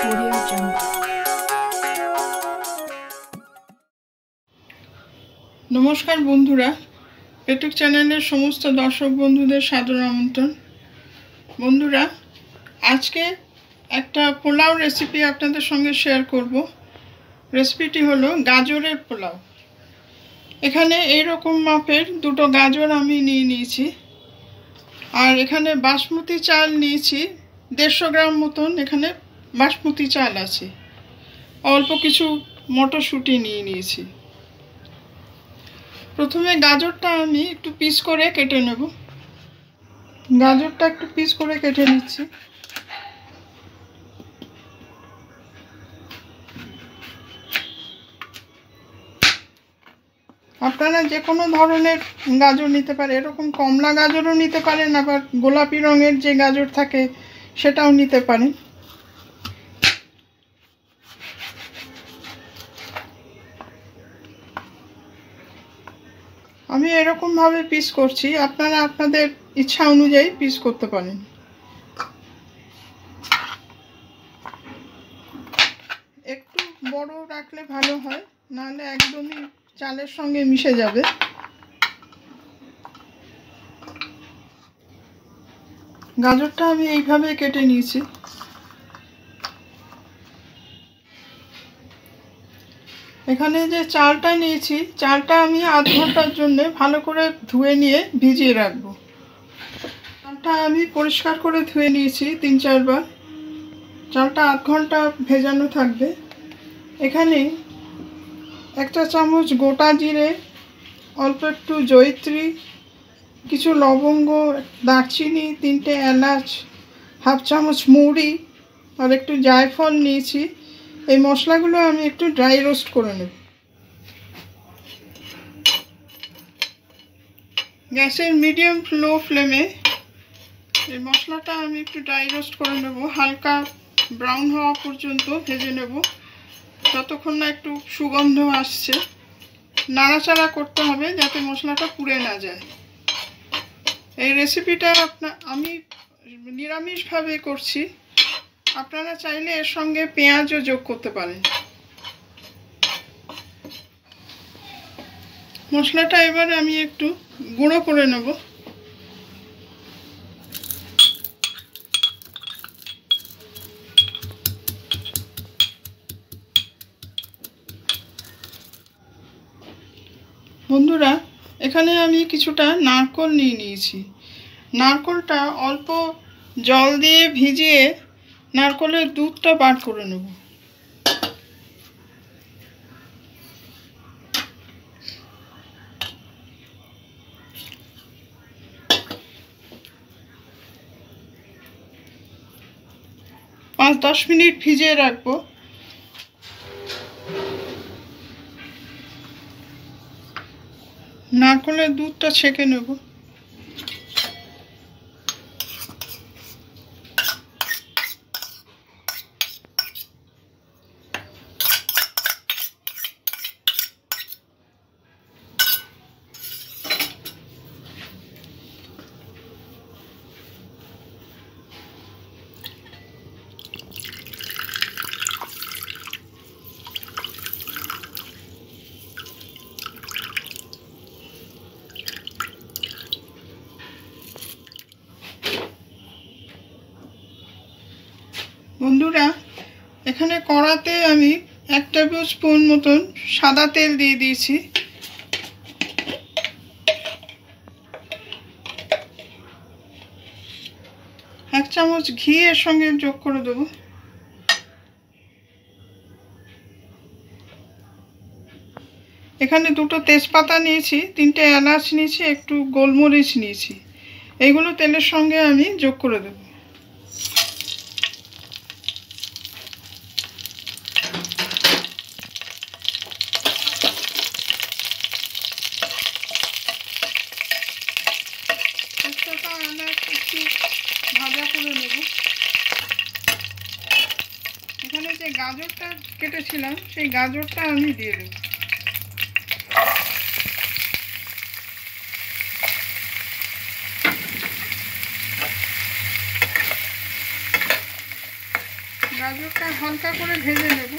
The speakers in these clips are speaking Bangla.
Audio Jungle. নমস্কার বন্ধুরা, পেটুক চ্যানেলের সমস্ত দর্শক বন্ধুদের সাদর আমন্ত্রণ। বন্ধুরা, আজকে একটা পোলাও রেসিপি আপনাদের সঙ্গে শেয়ার করব। রেসিপিটি হলো গাজরের পোলাও। এখানে এইরকম মাপের দুটো গাজর আমি নিয়েছি, আর এখানে বাসমতি চাল নিয়েছি 150 গ্রাম মতন। এখানে বাসমতি চাল আছে, অল্প কিছু মটরশুঁটি নিয়েছি। প্রথমে গাজরটা আমি একটু পিস করে কেটে নেব। গাজরটা একটু পিস করে কেটে নিচ্ছি। আপনারা যে কোনো ধরনের গাজর নিতে পারেন, এরকম কমলা গাজরও নিতে পারেন, আবার গোলাপি রঙের যে গাজর থাকে সেটাও নিতে পারেন। আমি এরকমভাবে পিস করছি, আপনারা আপনাদের ইচ্ছা অনুযায়ী পিস করতে পারেন। একটু বড় রাখলে ভালো হয়, নাহলে একদমই চালের সঙ্গে মিশে যাবে। গাজরটা আমি এইভাবে কেটে নিয়েছি। এখানে যে চালটা নিয়েছি, চালটা আমি আধ ঘন্টার জন্য ভালো করে ধুয়ে নিয়ে ভিজিয়ে রাখবো। চালটা আমি পরিষ্কার করে ধুয়ে নিয়েছি 3-4 বার। চালটা আধ ঘন্টা ভেজানো থাকবে। এখানে 1 চা চামচ গোটা জিরে, অল্প একটু জয়িত্রী, কিছু লবঙ্গ, দারচিনি, 3টে এলাচ, হাফ চামচ মৌরি আর একটু জায়ফল নিয়েছি। এই মশলাগুলো আমি একটু ড্রাই রোস্ট করে নেব। গ্যাসের মিডিয়াম লো ফ্লেমে এই মশলাটা আমি একটু ড্রাই রোস্ট করে নেব। হালকা ব্রাউন হওয়া পর্যন্ত ভেজে নেব, যতক্ষণ না একটু সুগন্ধ আসছে। নাড়াচাড়া করতে হবে যাতে মশলাটা পুড়ে না যায়। এই রেসিপিটা আমি নিরামিষভাবে করছি, আপনারা চাইলে এর সঙ্গে পেঁয়াজও যোগ করতে পারেন। মশলাটা এবারে আমি একটু গুঁড়ো করে নেব। বন্ধুরা, এখানে আমি কিছুটা নারকেল নিয়েছি। নারকেলটা অল্প জল দিয়ে ভিজিয়ে নারকেলের দুধটা বার করে নেব। পাঁচ 10 মিনিট ভিজিয়ে রাখবো। নারকেলের দুধটা ছেঁকে নেব। বন্ধুরা, এখানে কড়াতে আমি 1 টেবিল স্পুন মতন সাদা তেল দিয়ে দিয়েছি। 1 চামচ ঘি এর সঙ্গে যোগ করে দেব। এখানে 2টো তেজপাতা নিয়েছি, 3টে এলাচ নিয়েছি, একটু গোলমরিচ নিয়েছি। এইগুলো তেলের সঙ্গে আমি যোগ করে দেব। ভাজা করে নেব। এখানে যে গাজরটা কেটেছিলাম সেই গাজরটা আমি দিয়ে দেব। গাজরটা হালকা করে ভেজে নেব।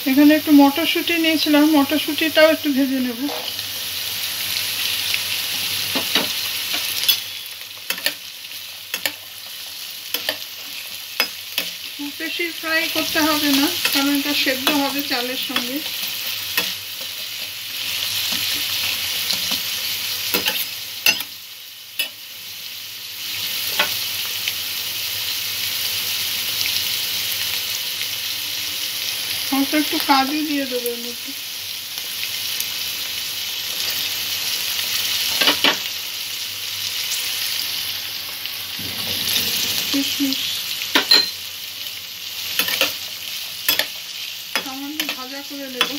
এখানে একটু মটরশুঁটি নিয়েছিলাম, মটরশুঁটিটাও একটু ভেজে নেব। খুব বেশি ফ্রাই করতে হবে না, কারণ এটা সেদ্ধ হবে চালের সঙ্গে। একটু কাজু দিয়ে দেবো এর মধ্যে। কিশমিশ সামান্য ভাজা করে নেব।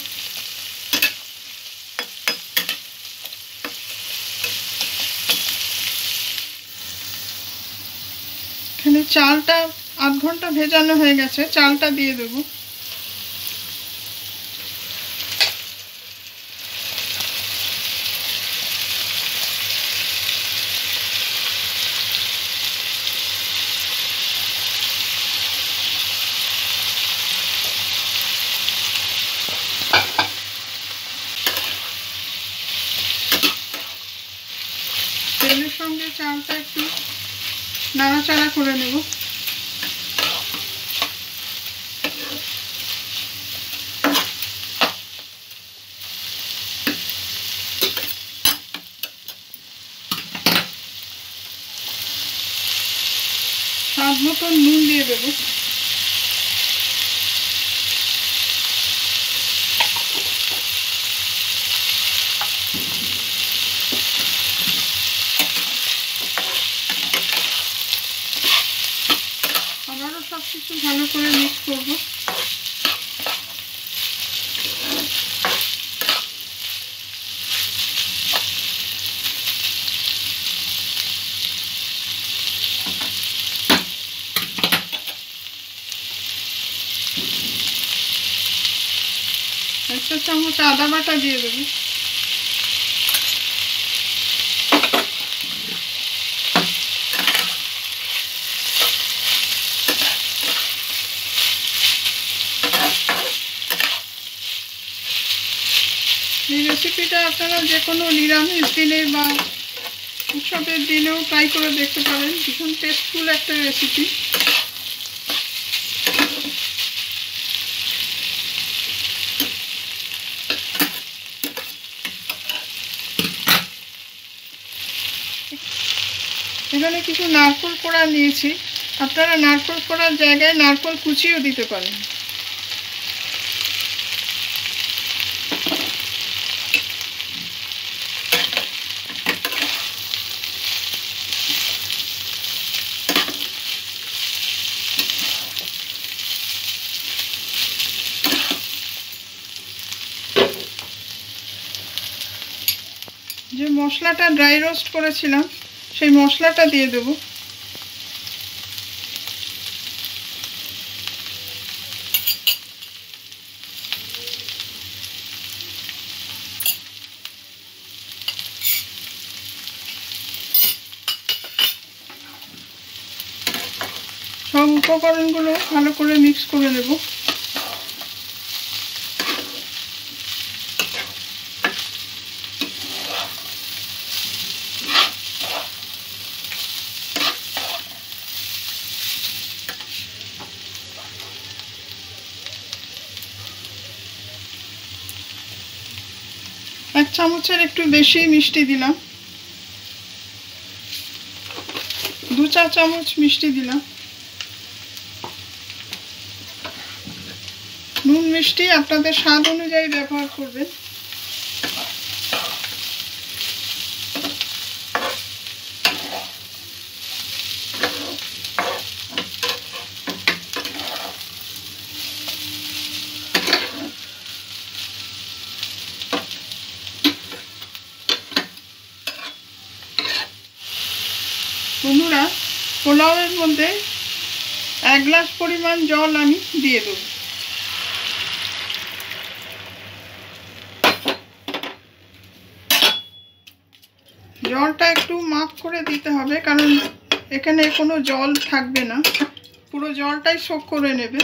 এখানে চালটা আধ ঘন্টা ভেজানো হয়ে গেছে, চালটা দিয়ে দেবো। তেলের সঙ্গে চালটা একটু নাড়াচাড়া করে নেব। স্বাদ মতো নুন দিয়ে দেবো। আবারও সব কিছু ভালো করে মিক্স করব। একটা চামচ আদা বাটা দিয়ে দেবো। এই রেসিপিটা আপনারা যে কোনো নিরামিষ দিনে বা উৎসবের দিনেও ট্রাই করে দেখতে পারেন। ভীষণ টেস্টফুল একটা রেসিপি। এখানে কিছু নারকেল কোড়া নিয়েছি, আপনারা নারকেল কোড়ার জায়গায় নারকেল কুচিও দিতে পারেন। যে মশলাটা ড্রাই রোস্ট করেছিলাম সেই মশলাটা দিয়ে দেব। সব উপকরণগুলো ভালো করে মিক্স করে নেব। এক চামচের একটু বেশি মিষ্টি দিলাম, 2-4 চামচ মিষ্টি দিলাম। নুন মিষ্টি আপনাদের স্বাদ অনুযায়ী ব্যবহার করবেন। বন্ধুরা, পোলাওয়ের মধ্যে 1 গ্লাস পরিমাণ জল আমি দিয়ে দেব। জলটা একটু মাপ করে দিতে হবে, কারণ এখানে কোনো জল থাকবে না, পুরো জলটাই সোক করে নেবে।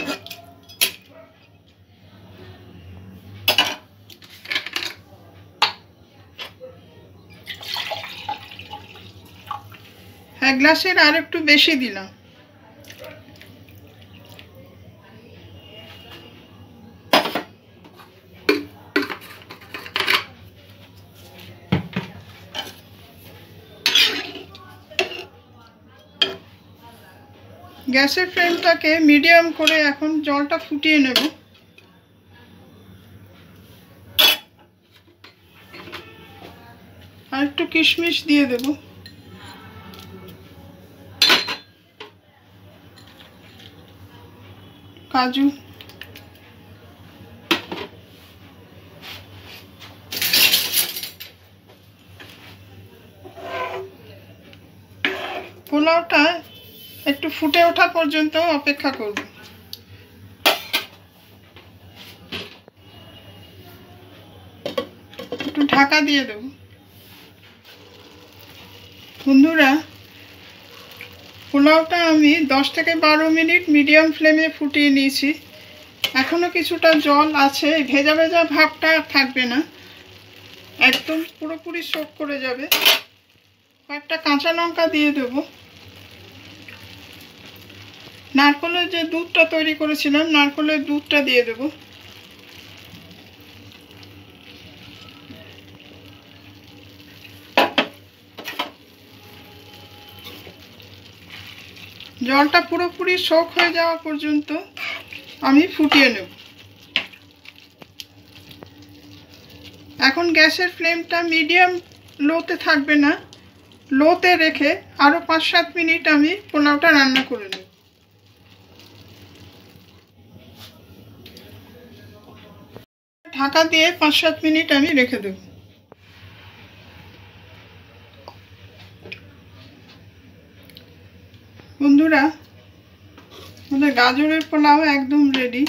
এক গ্লাসের আর একটু বেশি দিলাম। গ্যাসের ফ্লেমটাকে মিডিয়াম করে এখন জলটা ফুটিয়ে নেব। আর একটু কিশমিশ দিয়ে দেব, কাজু, পোলাওটা একটু ফুটে ওঠা পর্যন্ত অপেক্ষা করব। একটু ঢাকা দিয়ে দেব। বন্ধুরা, পোলাওটা আমি 10 থেকে 12 মিনিট মিডিয়াম ফ্লেমে ফুটিয়ে নিয়েছি। এখনো কিছুটা জল আছে, ভেজা ভেজা ভাবটা থাকবে না, একদম পুরোপুরি সোক করে যাবে। কয়েকটা কাঁচা লঙ্কা দিয়ে দেব। নারকেলের যে দুধটা তৈরি করেছিলাম, নারকেলের দুধটা দিয়ে দেব। জলটা পুরোপুরি সোক হয়ে যাওয়া পর্যন্ত আমি ফুটিয়ে নেব। এখন গ্যাসের ফ্লেমটা মিডিয়াম লোতে থাকবে না, লোতে রেখে আরও 5-7 মিনিট আমি পোলাওটা রান্না করে নেব। ঢাকা দিয়ে 5-7 মিনিট আমি রেখে দেব। বন্ধুরা, আমাদের গাজরের পোলাও একদম রেডি।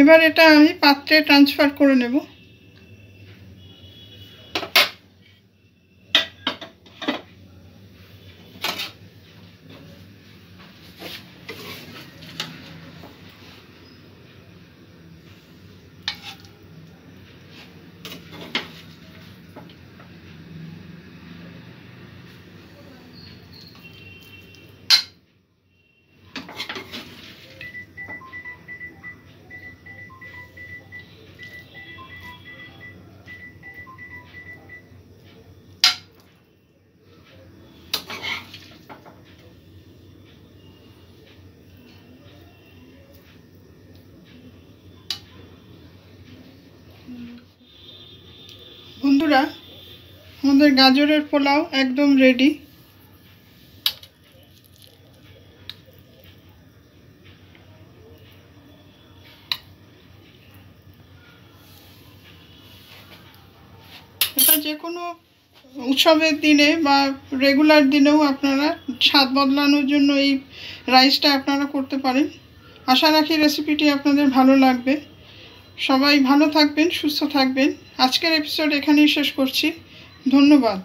এবার এটা আমি পাত্রে ট্রান্সফার করে নেব। বন্ধুরা, আমাদের গাজরের পোলাও একদম রেডি। এটা যে কোনো উৎসবের দিনে বা রেগুলার দিনেও আপনারা স্বাদ বদলানোর জন্য এই রাইসটা আপনারা করতে পারেন। আশা রাখি রেসিপিটি আপনাদের ভালো লাগবে। সবাই ভালো থাকবেন, সুস্থ থাকবেন। আজকের এপিসোড এখানেই শেষ করছি। ধন্যবাদ।